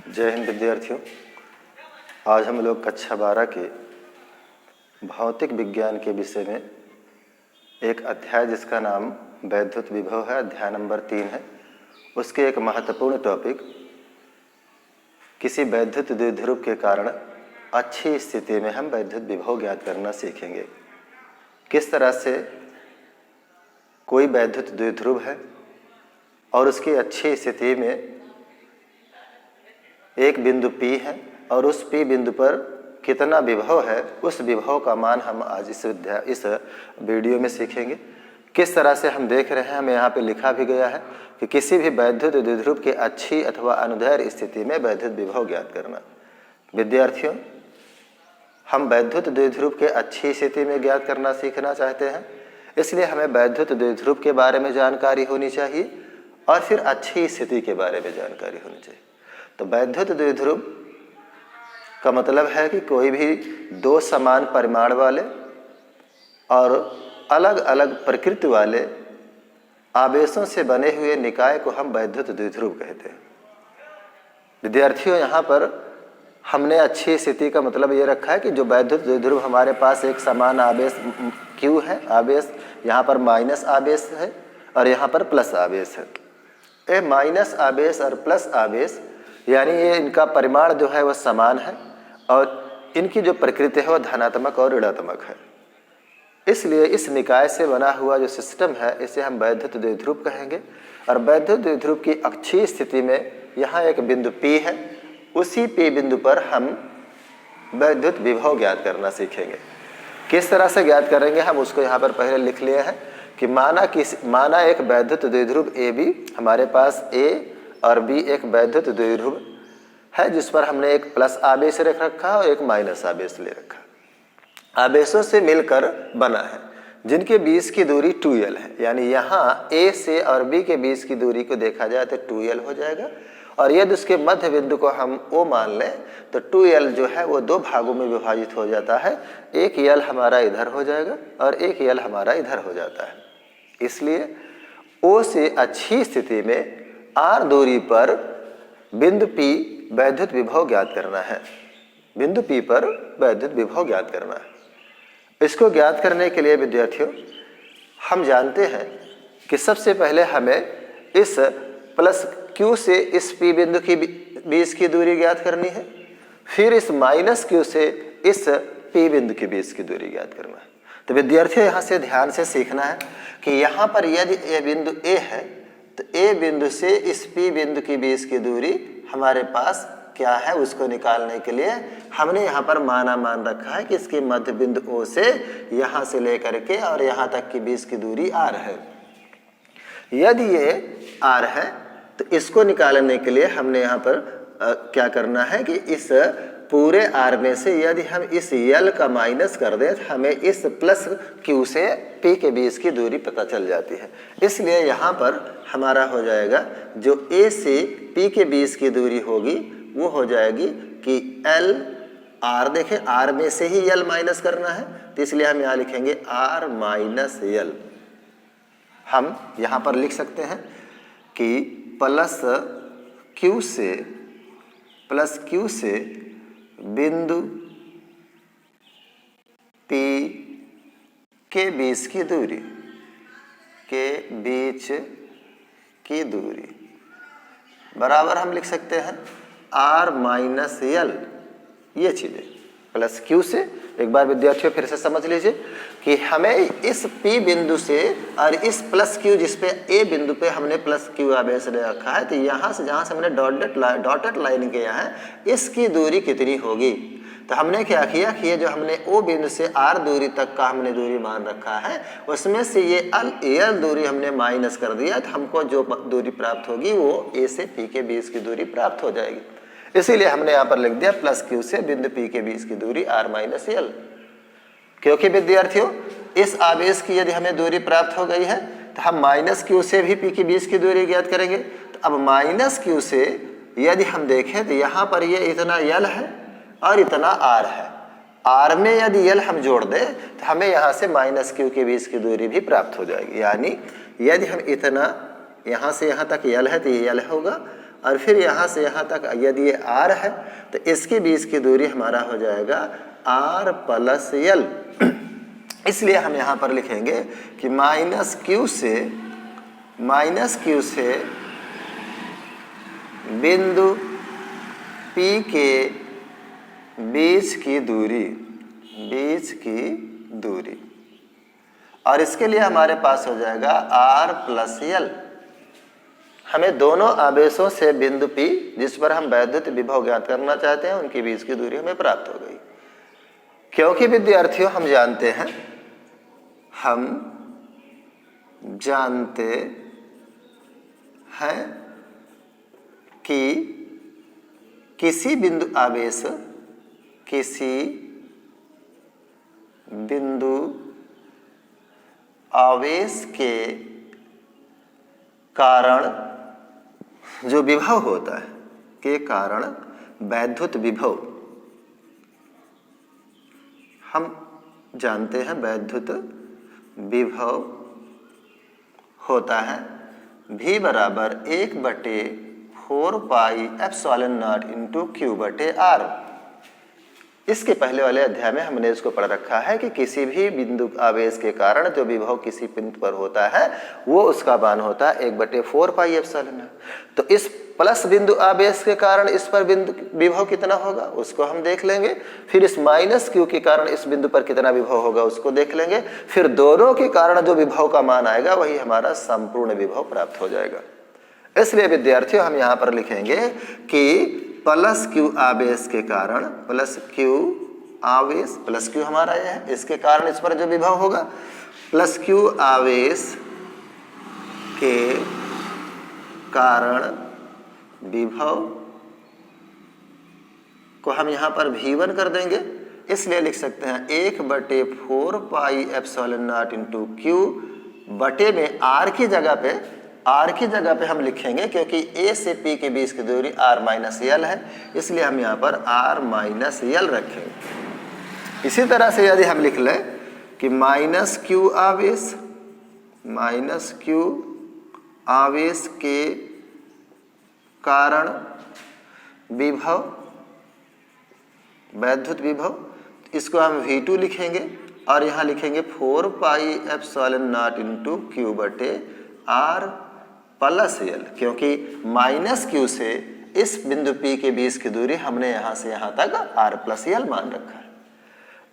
जय हिंद विद्यार्थियों। आज हम लोग कक्षा 12 के भौतिक विज्ञान के विषय में एक अध्याय जिसका नाम वैद्युत विभव है, अध्याय नंबर 3 है, उसके एक महत्वपूर्ण टॉपिक किसी वैद्युत द्विध्रुव के कारण अच्छी स्थिति में हम वैद्युत विभव ज्ञात करना सीखेंगे। किस तरह से कोई वैद्युत द्विध्रुव है और उसकी अच्छी स्थिति में एक बिंदु P है और उस P बिंदु पर कितना विभव है, उस विभव का मान हम आज इस वीडियो में सीखेंगे। किस तरह से हम देख रहे हैं, हमें यहाँ पे लिखा भी गया है कि किसी भी वैद्युत द्विध्रुव की अच्छी अथवा अनुदैर्घ्य स्थिति में वैद्युत विभव ज्ञात करना। विद्यार्थियों, हम वैद्युत द्विध्रुव के अच्छी स्थिति में ज्ञात करना सीखना चाहते हैं, इसलिए हमें वैद्युत द्विध्रुव के बारे में जानकारी होनी चाहिए और फिर अच्छी स्थिति के बारे में जानकारी होनी चाहिए। तो वैद्युत द्विध्रुव का मतलब है कि कोई भी दो समान परिमाण वाले और अलग अलग प्रकृति वाले आवेशों से बने हुए निकाय को हम वैद्युत द्विध्रुव कहते हैं। विद्यार्थियों, यहाँ पर हमने अच्छी स्थिति का मतलब ये रखा है कि जो वैद्युत द्विध्रुव हमारे पास एक समान आवेश Q है, आवेश यहाँ पर माइनस आवेश है और यहाँ पर प्लस आवेश है। ये माइनस आवेश और प्लस आवेश यानी ये इनका परिमाण जो है वह समान है और इनकी जो प्रकृति है वह धनात्मक और ऋणात्मक है। इसलिए इस निकाय से बना हुआ जो सिस्टम है इसे हम वैद्युत द्विध्रुव कहेंगे। और वैद्युत द्विध्रुव की अच्छी स्थिति में यहाँ एक बिंदु P है, उसी P बिंदु पर हम वैद्युत विभव ज्ञात करना सीखेंगे। किस तरह से ज्ञात करेंगे हम उसको यहाँ पर पहले लिख लिए हैं कि माना एक वैद्युत द्विध्रुव AB, हमारे पास A और B एक वैद्युत द्विध्रुव है जिस पर हमने एक प्लस आवेश रख रखा है और एक माइनस आवेश ले रखा। आवेशों से मिलकर बना है जिनके बीच की दूरी 2L है, यानी यहाँ A से और B के बीच की दूरी को देखा जाए तो 2L हो जाएगा। और यदि उसके मध्य बिंदु को हम O मान लें तो 2L जो है वो दो भागों में विभाजित हो जाता है। एक L हमारा इधर हो जाएगा और एक L हमारा इधर हो जाता है। इसलिए O से अच्छी स्थिति में R दूरी पर बिंदु P वैद्युत विभव ज्ञात करना है। बिंदु P पर वैद्युत विभव ज्ञात करना है। इसको ज्ञात करने के लिए विद्यार्थियों हम जानते हैं कि सबसे पहले हमें इस प्लस Q से इस P बिंदु की बीच की दूरी ज्ञात करनी है, फिर इस माइनस Q से इस P बिंदु के बीच की दूरी ज्ञात करना है। तो विद्यार्थियों यहाँ से ध्यान से सीखना है कि यहाँ पर यदि ये बिंदु A है तो A बिंदु से इस P बिंदु के बीच की दूरी हमारे पास क्या है, उसको निकालने के लिए हमने यहाँ पर मान रखा है कि इसके मध्य बिंदु O से यहाँ से लेकर के और यहाँ तक की बीच की दूरी R है। यदि ये R है तो इसको निकालने के लिए हमने यहाँ पर क्या करना है कि इस पूरे R में से यदि हम इस L का माइनस कर दें तो हमें इस प्लस Q से P के बीच की दूरी पता चल जाती है। इसलिए यहाँ पर हमारा हो जाएगा जो A से P के बीच की दूरी होगी वो हो जाएगी कि L R, देखें R में से ही L माइनस करना है तो इसलिए हम यहाँ लिखेंगे R माइनस L। हम यहाँ पर लिख सकते हैं कि प्लस Q से बिंदु P के बीच की दूरी बराबर हम लिख सकते हैं R माइनस L। ये चीज़ें प्लस Q से, एक बार विद्यार्थियों फिर से समझ लीजिए कि हमें इस P बिंदु से और इस प्लस Q जिस पे A बिंदु पे हमने प्लस Q आवेश ले रखा है तो यहाँ से जहाँ से हमने डॉटेड लाइन किया है इसकी दूरी कितनी होगी। तो हमने क्या किया कि ये जो हमने O बिंदु से R दूरी तक का हमने दूरी मान रखा है उसमें से ये L दूरी हमने माइनस कर दिया तो हमको जो दूरी प्राप्त होगी वो A से P के बीच की दूरी प्राप्त हो जाएगी। इसीलिए हमने यहाँ पर लिख दिया प्लस Q से बिंदु P के बीच की दूरी R माइनस L। क्योंकि विद्यार्थियों इस आवेश की यदि हमें दूरी प्राप्त हो गई है तो हम माइनस Q से भी P के बीच की दूरी ज्ञात करेंगे। तो अब माइनस Q से यदि हम देखें तो यहाँ पर ये इतना L है और इतना R है। R में यदि L हम जोड़ दें तो हमें यहाँ से माइनस Q के बीच की दूरी भी प्राप्त हो जाएगी। यानी यदि हम इतना यहाँ से यहाँ तक L है तो ये L होगा और फिर यहाँ से यहाँ तक यदि ये r है तो इसके बीच की दूरी हमारा हो जाएगा r प्लस l। इसलिए हम यहाँ पर लिखेंगे कि माइनस क्यू से बिंदु P के बीच की दूरी, और इसके लिए हमारे पास हो जाएगा r प्लस l। हमें दोनों आवेशों से बिंदु P जिस पर हम वैद्युत विभव ज्ञात करना चाहते हैं उनकी बीच की दूरी हमें प्राप्त हो गई। क्योंकि विद्यार्थियों हम जानते हैं कि किसी बिंदु आवेश के कारण जो विभव होता है के कारण वैद्युत विभव, हम जानते हैं वैद्युत विभव होता है V बराबर 1/4 pi epsilon not into Q बटे R। इसके पहले वाले अध्याय में हमने इसको पढ़ रखा है कि किसी भी बिंदु आवेश के कारण जो विभव किसी बिंदु पर होता है वो उसका मान होता है 1/4 पाई एप्सिलॉन नॉट। तो इस प्लस बिंदु आवेश के कारण इस पर बिंदु विभव कितना होगा उसको हम देख लेंगे, फिर इस माइनस क्यू के कारण इस बिंदु पर कितना विभव होगा उसको देख लेंगे, फिर दोनों के कारण जो विभव का मान आएगा वही हमारा संपूर्ण विभव प्राप्त हो जाएगा। इसलिए विद्यार्थियों हम यहाँ पर लिखेंगे कि प्लस क्यू आवेश के कारण, प्लस क्यू हमारा यह है, इसके कारण इस पर जो विभव होगा, प्लस क्यू आवेश के कारण विभव को हम यहाँ पर V1 कर देंगे। इसलिए लिख सकते हैं 1/4 pi epsilon not into Q बटे में R की जगह पे हम लिखेंगे क्योंकि A से P के बीच की दूरी R माइनस L है, इसलिए हम यहाँ पर R माइनस L रखेंगे। इसी तरह से यदि हम लिख लें कि माइनस क्यू आवेश के कारण विभव, वैद्युत विभव, इसको हम V2 लिखेंगे और यहाँ लिखेंगे 4 pi epsilon not into Q बटे R प्लस L, क्योंकि माइनस क्यू से इस बिंदु P के बीच की दूरी हमने यहाँ से यहाँ तक R प्लस L मान रखा है।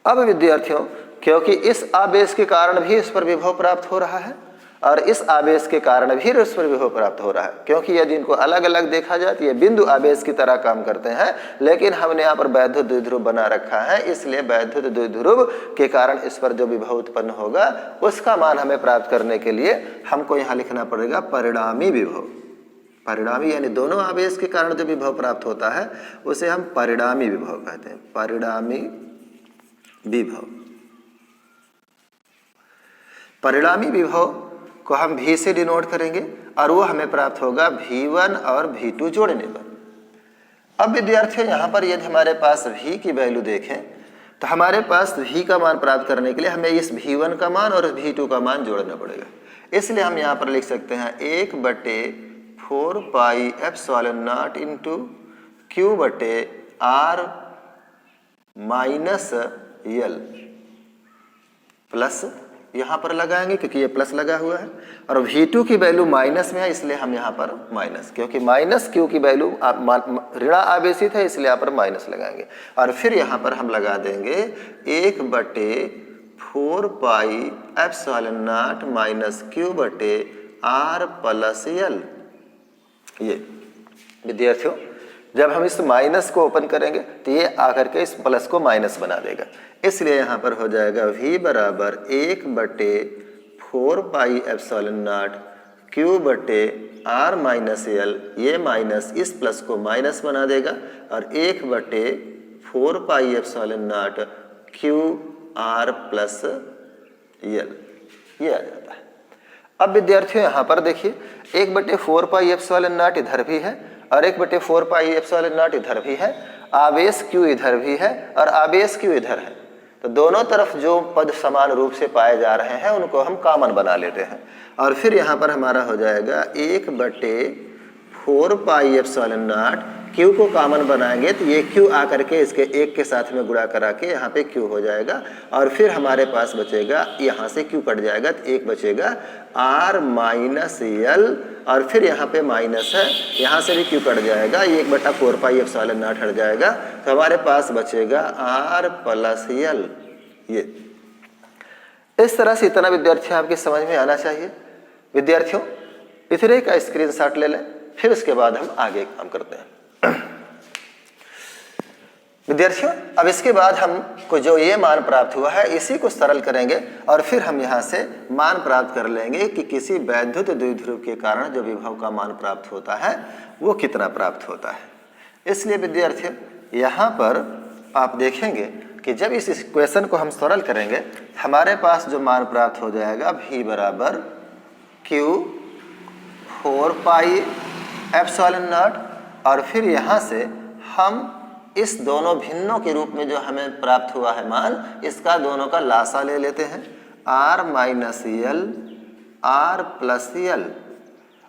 अब विद्यार्थियों क्योंकि इस आवेश के कारण भी इस पर विभव प्राप्त हो रहा है और इस आवेश के कारण भी इस पर विभव प्राप्त हो रहा है, क्योंकि यदि इनको अलग अलग देखा जाए तो ये बिंदु आवेश की तरह काम करते हैं, लेकिन हमने यहाँ पर वैद्युत द्विध्रुव बना रखा है, इसलिए वैद्युत द्विध्रुव के कारण इस पर जो विभव उत्पन्न होगा उसका मान हमें प्राप्त करने के लिए हमको यहाँ लिखना पड़ेगा परिणामी विभव। परिणामी यानी दोनों आवेश के कारण जो विभव प्राप्त होता है उसे हम परिणामी विभव कहते हैं। परिणामी विभव को हम V से डिनोट करेंगे और वो हमें प्राप्त होगा V1 और V2 जोड़ने पर। अब विद्यार्थियों यहाँ पर यदि हमारे पास V की वैल्यू देखें तो हमारे पास V का मान प्राप्त करने के लिए हमें इस V1 का मान और V2 का मान जोड़ना पड़ेगा। इसलिए हम यहाँ पर लिख सकते हैं 1/4 pi epsilon not into Q बटे R माइनस L प्लस यहाँ पर लगाएंगे क्योंकि ये प्लस लगा हुआ है, और V2 की वैल्यू माइनस में है इसलिए हम यहाँ पर माइनस, क्योंकि माइनस Q की वैल्यू ऋण आवेशित है इसलिए यहाँ पर माइनस लगाएंगे, और फिर यहाँ पर हम लगा देंगे 1/4 pi epsilon not minus Q बटे R प्लस L। ये विद्यार्थियों जब हम इस माइनस को ओपन करेंगे तो ये आकर के इस प्लस को माइनस बना देगा, इसलिए यहाँ पर हो जाएगा V बराबर 1/4 पाई एप्सिलॉन नॉट Q बटे R माइनस L, ये माइनस इस प्लस को माइनस बना देगा और 1/4 pi epsilon not Q R plus L ये आ जाता है। अब विद्यार्थियों यहाँ पर देखिए 1/4 पाई एप्सिलॉन नॉट इधर भी है और 1/4 पाई एप्सिलॉन नॉट इधर भी है, आवेश Q इधर भी है और आवेश Q इधर है, तो दोनों तरफ जो पद समान रूप से पाए जा रहे हैं उनको हम कॉमन बना लेते हैं और फिर यहाँ पर हमारा हो जाएगा 1/4 4 पाई एप्सिलॉन नॉट, क्यू को कॉमन बनाएंगे तो ये क्यू आकर के इसके एक के साथ में गुणा करा के यहाँ पे क्यू हो जाएगा और फिर हमारे पास बचेगा, यहाँ से क्यू कट जाएगा तो एक बचेगा आर माइनस यल और फिर यहाँ पे माइनस है, यहाँ से भी क्यू कट जाएगा, ये 1/4 पाई एप्सिलॉन नॉट हट जाएगा तो हमारे पास बचेगा आर प्लस यल। ये इस तरह से इतना विद्यार्थियों आपके समझ में आना चाहिए। विद्यार्थियों इतने का स्क्रीनशॉट ले लें, फिर उसके बाद हम आगे काम करते हैं। विद्यार्थियों अब इसके बाद हमको जो ये मान प्राप्त हुआ है इसी को सरल करेंगे और फिर हम यहाँ से मान प्राप्त कर लेंगे कि किसी वैद्युत द्विध्रुव के कारण जो विभव का मान प्राप्त होता है वो कितना प्राप्त होता है। इसलिए विद्यार्थियों यहाँ पर आप देखेंगे कि जब इस इक्वेशन को हम सरल करेंगे हमारे पास जो मान प्राप्त हो जाएगा v बराबर q 4 पाई एप्सिलॉन नॉट और फिर यहाँ से हम इस दोनों भिन्नों के रूप में जो हमें प्राप्त हुआ है मान, इसका दोनों का लासा ले लेते हैं r minus L R plus L.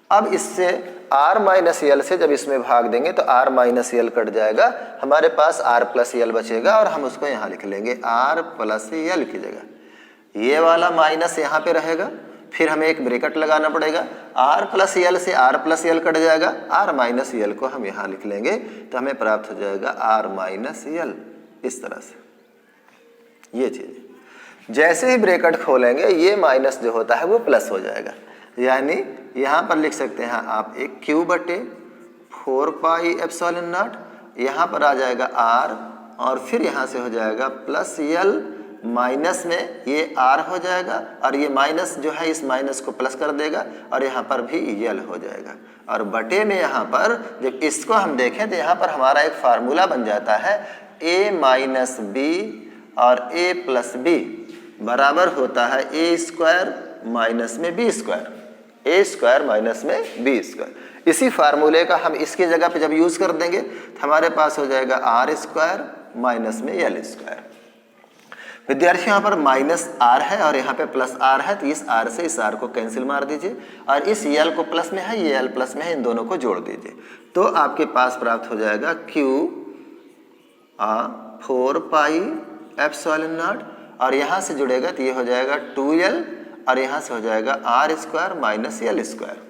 अब इससे r माइनस यल से जब इसमें भाग देंगे तो r माइनस यल कट जाएगा, हमारे पास r प्लस यल बचेगा और हम उसको यहाँ लिख लेंगे r प्लस यल की जगह। ये वाला माइनस यहाँ पे रहेगा, फिर हमें एक ब्रैकेट लगाना पड़ेगा, r प्लस यल से r प्लस यल कट जाएगा, r माइनस यल को हम यहाँ लिख लेंगे तो हमें प्राप्त हो जाएगा r माइनस यल। इस तरह से ये चीज़ जैसे ही ब्रैकेट खोलेंगे ये माइनस जो होता है वो प्लस हो जाएगा, यानी यहाँ पर लिख सकते हैं आप एक q बटे 4 पाई एप्सिलॉन नॉट, यहाँ पर आ जाएगा r और फिर यहाँ से हो जाएगा प्लस यल, माइनस में ये r हो जाएगा और ये माइनस जो है इस माइनस को प्लस कर देगा और यहाँ पर भी यल हो जाएगा और बटे में यहाँ पर जब इसको हम देखें तो यहाँ पर हमारा एक फार्मूला बन जाता है a माइनस बी और a प्लस बी बराबर होता है a स्क्वायर माइनस में b square, a square minus में b स्क्वायर। इसी फार्मूले का हम इसकी जगह पे जब यूज़ कर देंगे तो हमारे पास हो जाएगा r स्क्वायर माइनस में यल स्क्वायर। विद्यार्थी यहाँ पर माइनस r है और यहाँ पे प्लस r है तो इस r से इस r को कैंसिल मार दीजिए और इस यल को प्लस में है, ये l प्लस में है, इन दोनों को जोड़ दीजिए तो आपके पास प्राप्त हो जाएगा q 4 पाई एप्सिलॉन नॉट और यहाँ से जुड़ेगा तो ये हो जाएगा 2l और यहाँ से हो जाएगा r स्क्वायर माइनस यल स्क्वायर।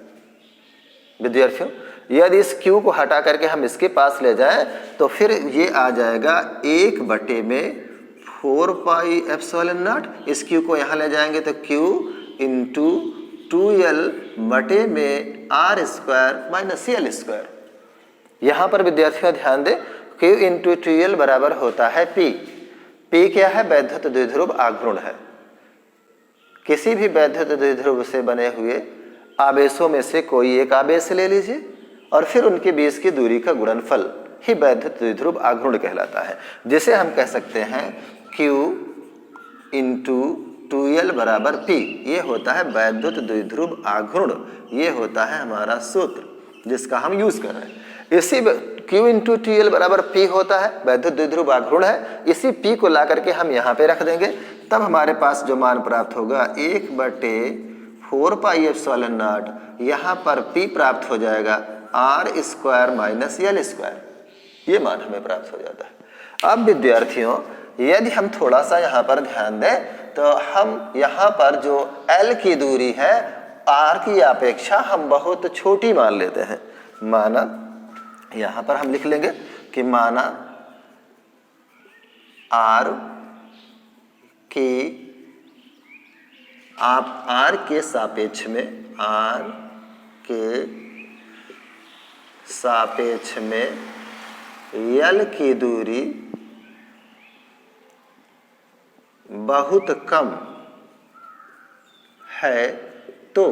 विद्यार्थियों यदि इस q को हटा करके हम इसके पास ले जाएं तो फिर ये आ जाएगा 1 बटे में 4 पाई एप्सिलॉन नॉट, इस q को यहाँ ले जाएंगे तो q इंटू 2l बटे में r स्क्वायर माइनस यल स्क्वायर। यहाँ पर विद्यार्थियों ध्यान दें q इंटू 2l बराबर होता है p। p क्या है? वैद्युत द्विध्रुव आघूर्ण है। किसी भी वैद्युत द्विध्रुव से बने हुए आवेशों में से कोई एक आवेश ले लीजिए और फिर उनके बीच की दूरी का गुणनफल ही वैद्युत द्विध्रुव आघूर्ण कहलाता है, जिसे हम कह सकते हैं q इंटू 2l बराबर p। ये होता है वैद्युत द्विध्रुव आघूर्ण, ये होता है हमारा सूत्र जिसका हम यूज कर रहे हैं। इसी q इंटू 2l बराबर p होता है, वैद्युत द्विध्रुव आघूर्ण है। इसी p को ला करके हम यहाँ पे रख देंगे, तब हमारे पास जो मान प्राप्त होगा 1 बटे 4 पाई एप्सिलॉन नॉट, यहाँ पर p प्राप्त हो जाएगा r स्क्वायर माइनस यल स्क्वायर। ये मान हमें प्राप्त हो जाता है। अब विद्यार्थियों यदि हम थोड़ा सा यहाँ पर ध्यान दें तो हम यहाँ पर जो L की दूरी है R की अपेक्षा हम बहुत छोटी मान लेते हैं। माना यहाँ पर हम लिख लेंगे कि माना R की आप R के सापेक्ष में L की दूरी बहुत कम है तो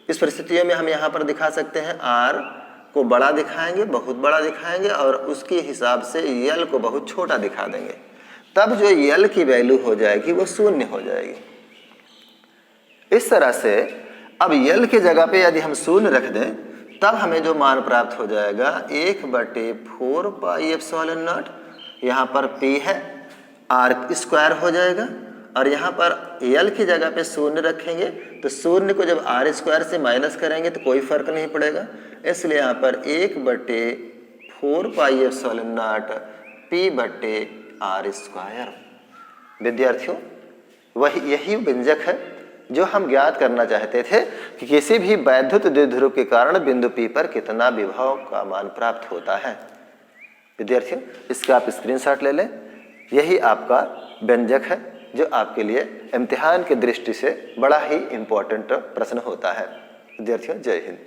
इस परिस्थितियों में हम यहाँ पर दिखा सकते हैं R को बड़ा दिखाएंगे, बहुत बड़ा दिखाएंगे और उसके हिसाब से L को बहुत छोटा दिखा देंगे। तब जो L की वैल्यू हो जाएगी वो 0 हो जाएगी। इस तरह से अब L की जगह पे यदि हम 0 रख दें तब हमें जो मान प्राप्त हो जाएगा 1 बटे 4 पाई एप्सिलॉन नॉट, यहाँ पर p है, r स्क्वायर हो जाएगा और यहाँ पर यल की जगह पे शून्य रखेंगे तो शून्य को जब आर स्क्वायर से माइनस करेंगे तो कोई फर्क नहीं पड़ेगा, इसलिए यहाँ पर 1/4πε0 p/r²। विद्यार्थियों यही व्यंजक है जो हम ज्ञात करना चाहते थे कि किसी भी वैद्युत द्विध्रुव के कारण बिंदु P पर कितना विभव का मान प्राप्त होता है। विद्यार्थियों इसका आप स्क्रीनशॉट ले लें, यही आपका व्यंजक है जो आपके लिए इम्तिहान की दृष्टि से बड़ा ही इम्पोर्टेंट प्रश्न होता है। विद्यार्थियों जय हिंद।